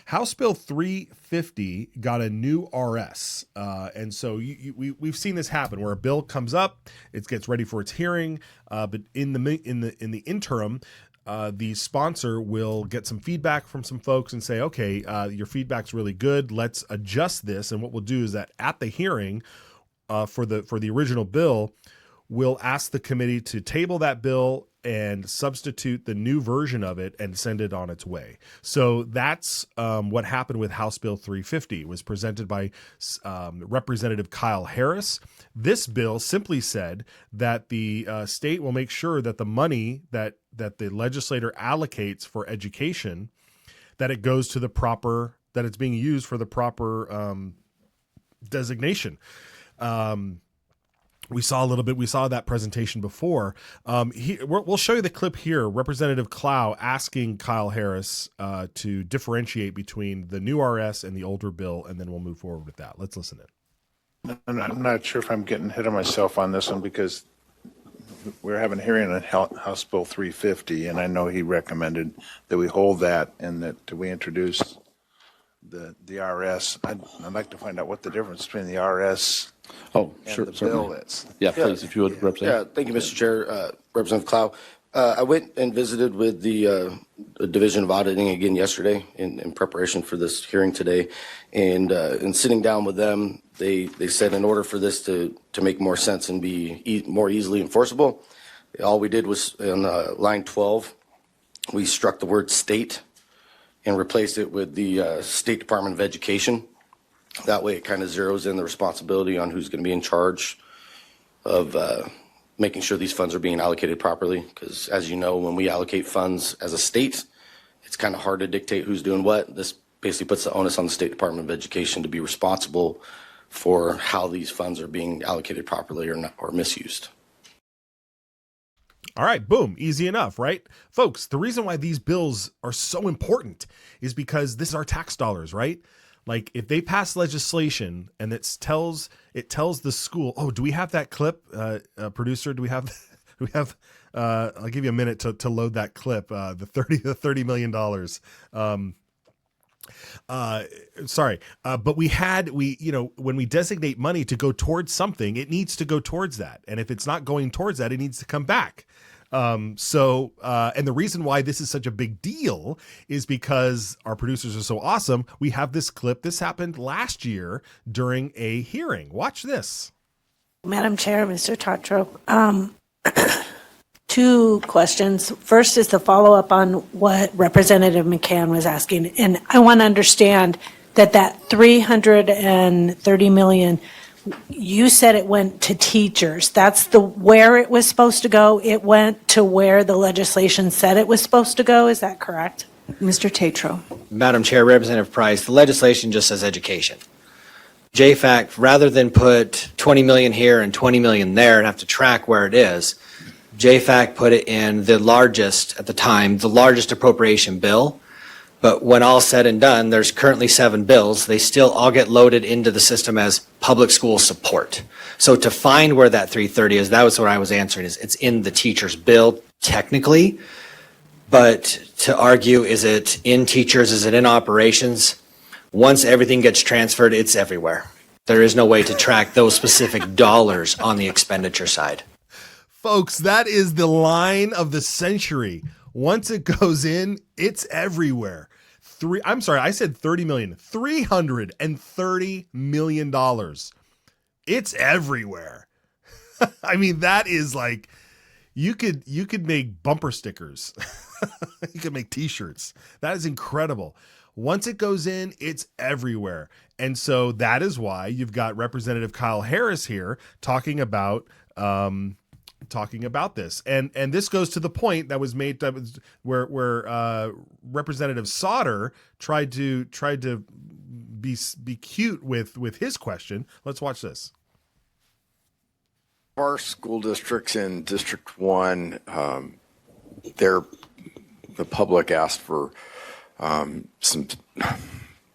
House Bill 350 got a new RS, and so we've seen this happen where a bill comes up, it gets ready for its hearing, but in the interim, the sponsor will get some feedback from some folks and say, okay, your feedback's really good. Let's adjust this. And what we'll do is that at the hearing for the original bill, we'll ask the committee to table that bill and substitute the new version of it and send it on its way. So that's what happened with House Bill 350. It was presented by Representative Kyle Harris. This bill simply said that the state will make sure that the money that the legislator allocates for education, that it goes to the proper, that it's being used for the proper designation. We saw that presentation before. We'll show you the clip here. Representative Clow asking Kyle Harris to differentiate between the new RS and the older bill, and then we'll move forward with that. Let's listen in. I'm not sure if I'm getting ahead of myself on this one because we're having a hearing on House Bill 350, and I know he recommended that we hold that and that we introduce the RS. I'd like to find out what the difference between the RS and sure, the certainly. bill is. Yeah, please, if you would, Representative. Yeah, thank you, Mr. Chair. Representative Clow. I went and visited with the Division of Auditing again yesterday in preparation for this hearing today. And in sitting down with them, they said in order for this to make more sense and be more easily enforceable, all we did was on line 12, we struck the word state and replaced it with the State Department of Education. That way it kind of zeroes in the responsibility on who's going to be in charge of making sure these funds are being allocated properly. Because as you know, when we allocate funds as a state, it's kind of hard to dictate who's doing what. This basically puts the onus on the State Department of Education to be responsible for how these funds are being allocated properly or misused. All right, boom, easy enough, right? Folks, the reason why these bills are so important is because this is our tax dollars, right? Like if they pass legislation and it tells the school, oh, do we have that clip, producer? Do we have I'll give you a minute to load that clip, the $30 million. But when we designate money to go towards something, it needs to go towards that. And if it's not going towards that, it needs to come back. And the reason why this is such a big deal is because our producers are so awesome. We have this clip. This happened last year during a hearing. Watch this. Madam Chair, Mr. Tatro, two questions. First is the follow-up on what Representative McCann was asking. And I want to understand that $330 million, you said it went to teachers. That's where it was supposed to go. It went to where the legislation said it was supposed to go. Is that correct? Mr. Tatro. Madam Chair, Representative Price, the legislation just says education. JFAC, rather than put 20 million here and 20 million there and have to track where it is, JFAC put it in the largest, at the time, the largest appropriation bill. But when all said and done, there's currently 7 bills. They still all get loaded into the system as public school support. So to find where that 330 is, that was what I was answering, is it's in the teacher's bill technically. But to argue, is it in teachers, is it in operations? Once everything gets transferred, it's everywhere. There is no way to track those specific dollars on the expenditure side. Folks, that is the line of the century. Once it goes in, it's everywhere. I said 30 million, $330 million. It's everywhere. I mean, that is like, you could make bumper stickers. You could make t-shirts. That is incredible. Once it goes in, it's everywhere. And so that is why you've got Representative Kyle Harris here talking about this. And this goes to the point that was made where Representative Sauter tried to be cute with his question. Let's watch this. Our school districts in District 1, the public asked for some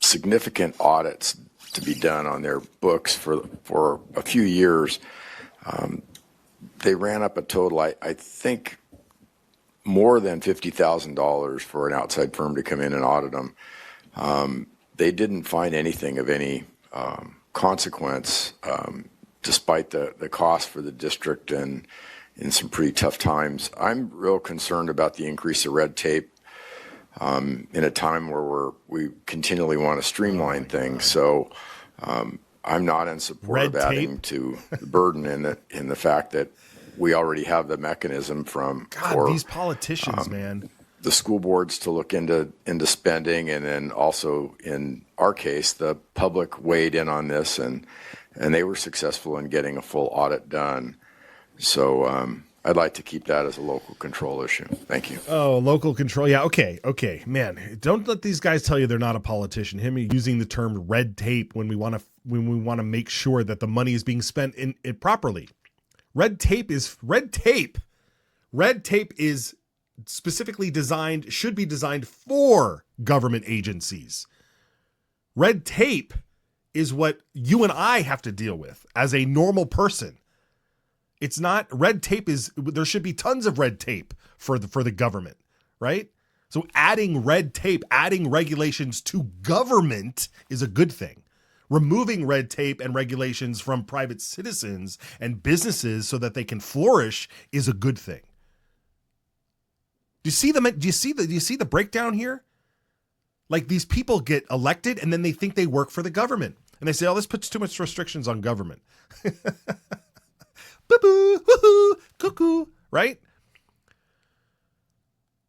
significant audits to be done on their books for a few years. They ran up a total, I think, more than $50,000 for an outside firm to come in and audit them. They didn't find anything of any consequence, despite the cost for the district and in some pretty tough times. I'm real concerned about the increase of red tape in a time where we continually want to streamline things. So I'm not in support of adding to the burden in the fact that we already have the mechanism for these politicians, man. the school boards to look into spending, and then also in our case, the public weighed in on this, and they were successful in getting a full audit done. So I'd like to keep that as a local control issue. Thank you. Oh, local control. Yeah. Okay. Man, don't let these guys tell you they're not a politician. Him using the term red tape when we want to make sure that the money is being spent in it properly. Red tape is specifically should be designed for government agencies. Red tape is what you and I have to deal with as a normal person. It's not red tape there should be tons of red tape for the government, right? So adding red tape, adding regulations to government is a good thing. Removing red tape and regulations from private citizens and businesses so that they can flourish is a good thing. Do you see the breakdown here? Like, these people get elected and then they think they work for the government. And they say, oh, this puts too much restrictions on government. Boo-boo, hoo-hoo, cuckoo, right?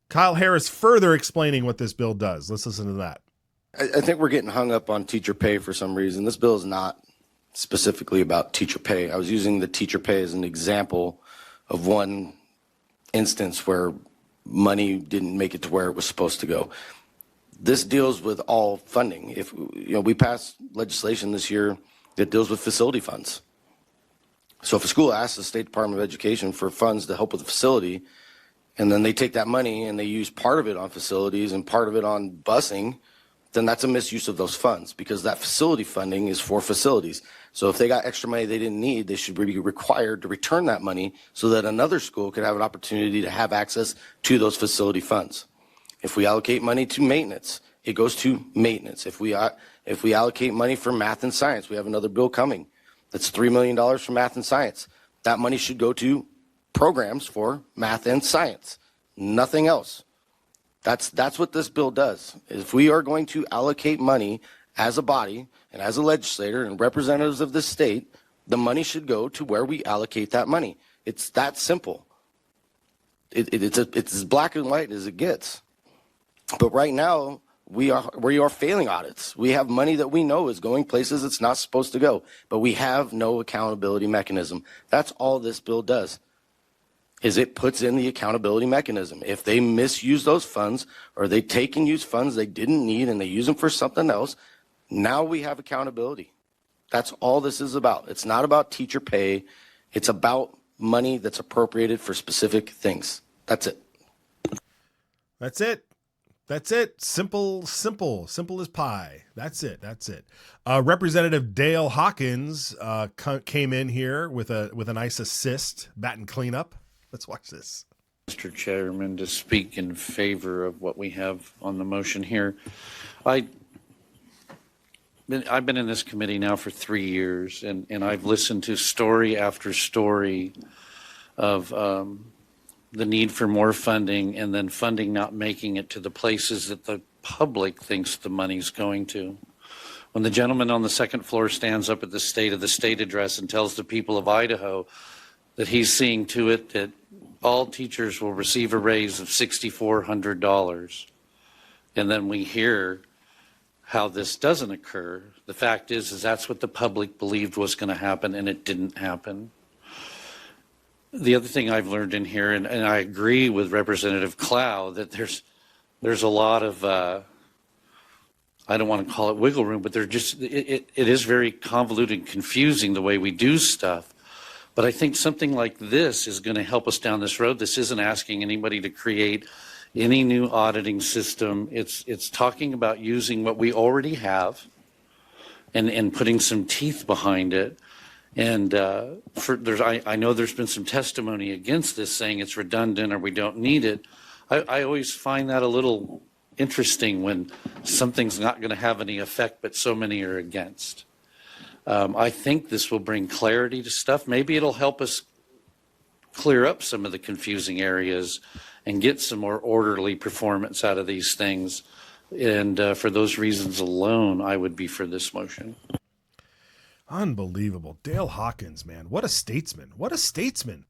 Kyle Harris further explaining what this bill does. Let's listen to that. I think we're getting hung up on teacher pay for some reason. This bill is not specifically about teacher pay. I was using the teacher pay as an example of one instance where money didn't make it to where it was supposed to go. This deals with all funding. If we passed legislation this year that deals with facility funds. So if a school asks the State Department of Education for funds to help with the facility, and then they take that money and they use part of it on facilities and part of it on busing, then that's a misuse of those funds, because that facility funding is for facilities. So if they got extra money they didn't need, they should be required to return that money so that another school could have an opportunity to have access to those facility funds. If we allocate money to maintenance, it goes to maintenance. If we allocate money for math and science, we have another bill coming. That's $3 million for math and science. That money should go to programs for math and science, nothing else. That's what this bill does. If we are going to allocate money as a body and as a legislator and representatives of this state, the money should go to where we allocate that money. It's that simple. It's as black and white as it gets. But right now, we are failing audits. We have money that we know is going places it's not supposed to go, but we have no accountability mechanism. That's all this bill does, is it puts in the accountability mechanism. If they misuse those funds, or they take and use funds they didn't need and they use them for something else, now we have accountability. That's all this is about. It's not about teacher pay. It's about money that's appropriated for specific things. That's it. That's it. That's it. Simple as pie. That's it. Representative Dale Hawkins came in here with a nice assist, bat and cleanup. Let's watch this. Mr. Chairman, to speak in favor of what we have on the motion here. I've been in this committee now for 3 years, and I've listened to story after story of the need for more funding, and then funding not making it to the places that the public thinks the money's going to. When the gentleman on the second floor stands up at the State of the State address and tells the people of Idaho that he's seeing to it that all teachers will receive a raise of $6,400, and then we hear how this doesn't occur, the fact is that's what the public believed was going to happen, and it didn't happen. The other thing I've learned in here, and I agree with Representative Clow, that there's a lot of, I don't want to call it wiggle room, but it is very convoluted and confusing the way we do stuff. But I think something like this is going to help us down this road. This isn't asking anybody to create any new auditing system. It's talking about using what we already have and putting some teeth behind it. And I know there's been some testimony against this, saying it's redundant or we don't need it. I always find that a little interesting when something's not going to have any effect, but so many are against. I think this will bring clarity to stuff. Maybe it'll help us clear up some of the confusing areas and get some more orderly performance out of these things. And for those reasons alone, I would be for this motion. Unbelievable. Dale Hawkins, man. What a statesman. What a statesman.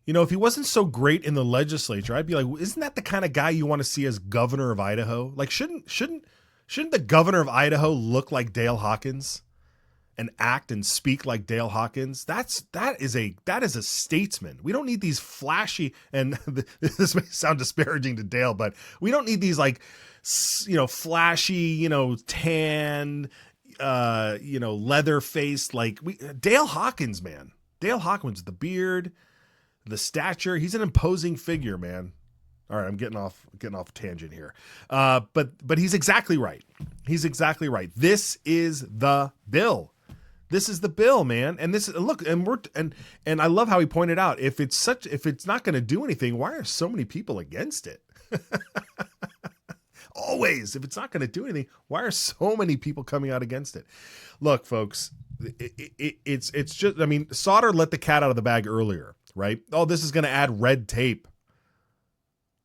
You know, if he wasn't so great in the legislature, I'd be like, isn't that the kind of guy you want to see as governor of Idaho? Like, shouldn't the governor of Idaho look like Dale Hawkins and act and speak like Dale Hawkins? That is a statesman. We don't need these flashy, and this may sound disparaging to Dale, but we don't need these like, flashy, tan, leather faced, Dale Hawkins, man. Dale Hawkins, the beard, the stature, he's an imposing figure, man. All right, I'm getting off tangent here. But he's exactly right. He's exactly right. This is the bill. This is the bill, man. And this, look, and I love how he pointed out, if it's not going to do anything, why are so many people against it? Always, if it's not going to do anything, why are so many people coming out against it? Look, folks, it's just, I mean, Sauter let the cat out of the bag earlier, right? Oh, this is going to add red tape.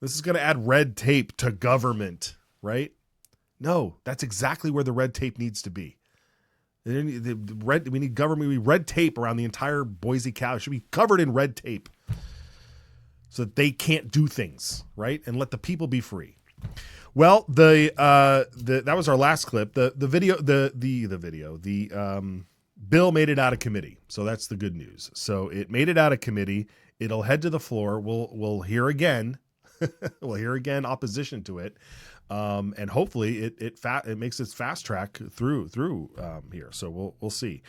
This is going to add red tape to government, right? No, that's exactly where the red tape needs to be. We need government, we need red tape around the entire Boise County. It should be covered in red tape so that they can't do things, right? And let the people be free. Well, that was our last clip. The bill made it out of committee, so that's the good news. So it made it out of committee. It'll head to the floor. We'll hear again. We'll hear again opposition to it, and hopefully it makes its fast track through here. So we'll see.